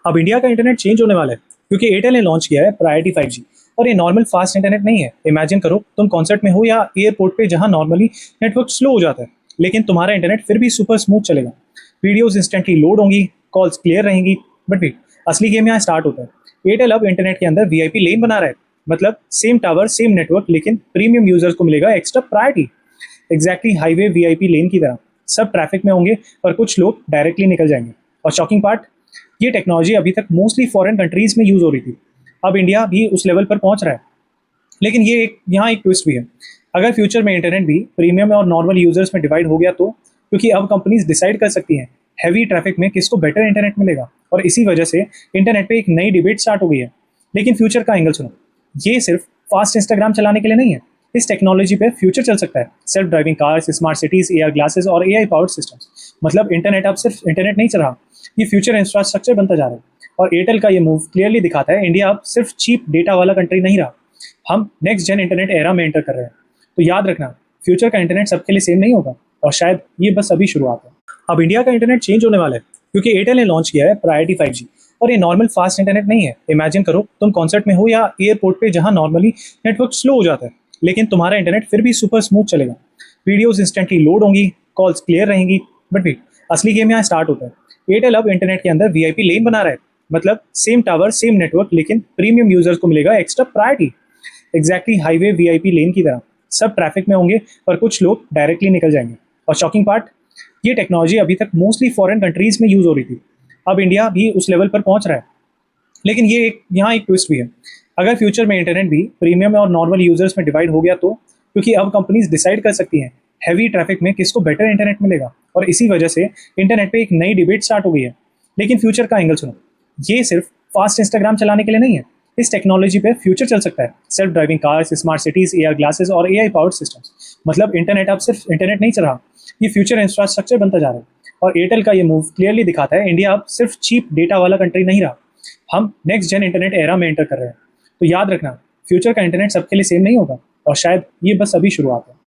अब इंडिया का internet change होने वाला है क्योंकि एयरटेल ने लॉन्च किया है प्रायोरिटी 5G। और ये नॉर्मल फास्ट इंटरनेट नहीं है। इमेजिन करो तुम कॉन्सर्ट में हो या एयरपोर्ट पे जहां नॉर्मली नेटवर्क स्लो हो जाता है, लेकिन तुम्हारा इंटरनेट फिर भी सुपर स्मूथ चलेगा। वीडियोस इंस्टेंटली लोड होंगी, कॉल्स क्लियर रहेंगी। बट वेट, असली गेम यहाँ स्टार्ट होता है। एयरटेल अब इंटरनेट के अंदर वीआईपी लेन बना रहा है। मतलब सेम टावर सेम नेटवर्क, लेकिन प्रीमियम यूजर्स को मिलेगा extra priority. Exactly highway VIP lane की तरह। सब ट्रैफिक में होंगे और कुछ लोग डायरेक्टली निकल जाएंगे। और शॉकिंग पार्ट, ये टेक्नोलॉजी अभी तक मोस्टली फॉरेन कंट्रीज में यूज हो रही थी। अब इंडिया भी उस लेवल पर पहुंच रहा है। लेकिन यहाँ एक ट्विस्ट भी है। अगर फ्यूचर में इंटरनेट भी प्रीमियम और नॉर्मल यूजर्स में डिवाइड हो गया तो, क्योंकि अब कंपनीज डिसाइड कर सकती हैं हैवी ट्रैफिक में किसको बेटर इंटरनेट मिलेगा। और इसी वजह से इंटरनेट पे एक नई डिबेट स्टार्ट हो गई है। लेकिन फ्यूचर का एंगल सुनो, ये सिर्फ फास्ट इंस्टाग्राम चलाने के लिए नहीं है। इस टेक्नोलॉजी पे फ्यूचर चल सकता है। Self driving cars, smart cities, AR glasses और एआई पावर्ड सिस्टम्स। मतलब इंटरनेट अब सिर्फ इंटरनेट नहीं चल रहा, ये फ्यूचर इंफ्रास्ट्रक्चर बनता जा रहा है। और एयरटेल का ये मूव क्लियरली दिखाता है इंडिया अब सिर्फ चीप डेटा वाला कंट्री नहीं रहा, हम नेक्स्ट जेन इंटरनेट एरा में एंटर कर रहे हैं। तो याद रखना, फ्यूचर का इंटरनेट सबके लिए सेम नहीं होगा, और शायद ये बस अभी शुरुआत है। अब इंडिया का इंटरनेट चेंज होने वाला है क्योंकि एयरटेल ने लॉन्च किया है प्रायोरिटी 5G। और ये नॉर्मल फास्ट इंटरनेट नहीं है। इमेजिन करो तुम कॉन्सर्ट में हो या एयरपोर्ट पे जहां नॉर्मली नेटवर्क स्लो हो जाता है, लेकिन तुम्हारा इंटरनेट फिर भी सुपर स्मूथ चलेगा। वीडियोस इंस्टेंटली लोड होंगी, कॉल्स क्लियर रहेंगी। बट वेट, असली गेम यहाँ स्टार्ट होता है। एयरटेल अब इंटरनेट के अंदर वीआईपी लेन बना रहा है। मतलब सेम टावर सेम नेटवर्क, लेकिन प्रीमियम यूजर्स को मिलेगा extra priority. Exactly highway VIP lane की तरह। सब ट्रैफिक में होंगे और कुछ लोग डायरेक्टली निकल जाएंगे। और शॉकिंग पार्ट, ये टेक्नोलॉजी अभी तक मोस्टली फॉरेन कंट्रीज में यूज हो रही थी। अब इंडिया भी उस लेवल पर पहुंच रहा है। लेकिन यहाँ एक ट्विस्ट भी है। अगर फ्यूचर में इंटरनेट भी प्रीमियम और नॉर्मल यूजर्स में डिवाइड हो गया तो, क्योंकि अब कंपनीज डिसाइड कर सकती हैं हैवी ट्रैफिक में किसको बेटर इंटरनेट मिलेगा। और इसी वजह से इंटरनेट पे एक नई डिबेट स्टार्ट हो गई है। लेकिन फ्यूचर का एंगल सुनो, ये सिर्फ फास्ट इंस्टाग्राम चलाने के लिए नहीं है। इस टेक्नोलॉजी पे फ्यूचर चल सकता है। Self driving cars, smart cities, AR glasses और एआई पावर्ड सिस्टम्स। मतलब इंटरनेट अब सिर्फ इंटरनेट नहीं चल रहा, ये फ्यूचर इंफ्रास्ट्रक्चर बनता जा रहा है। और एयरटेल का ये मूव क्लियरली दिखाता है इंडिया अब सिर्फ चीप डेटा वाला कंट्री नहीं रहा, हम नेक्स्ट जेन इंटरनेट एरा में एंटर कर रहे हैं। तो याद रखना, फ्यूचर का इंटरनेट सबके लिए सेम नहीं होगा, और शायद ये बस अभी शुरुआत है।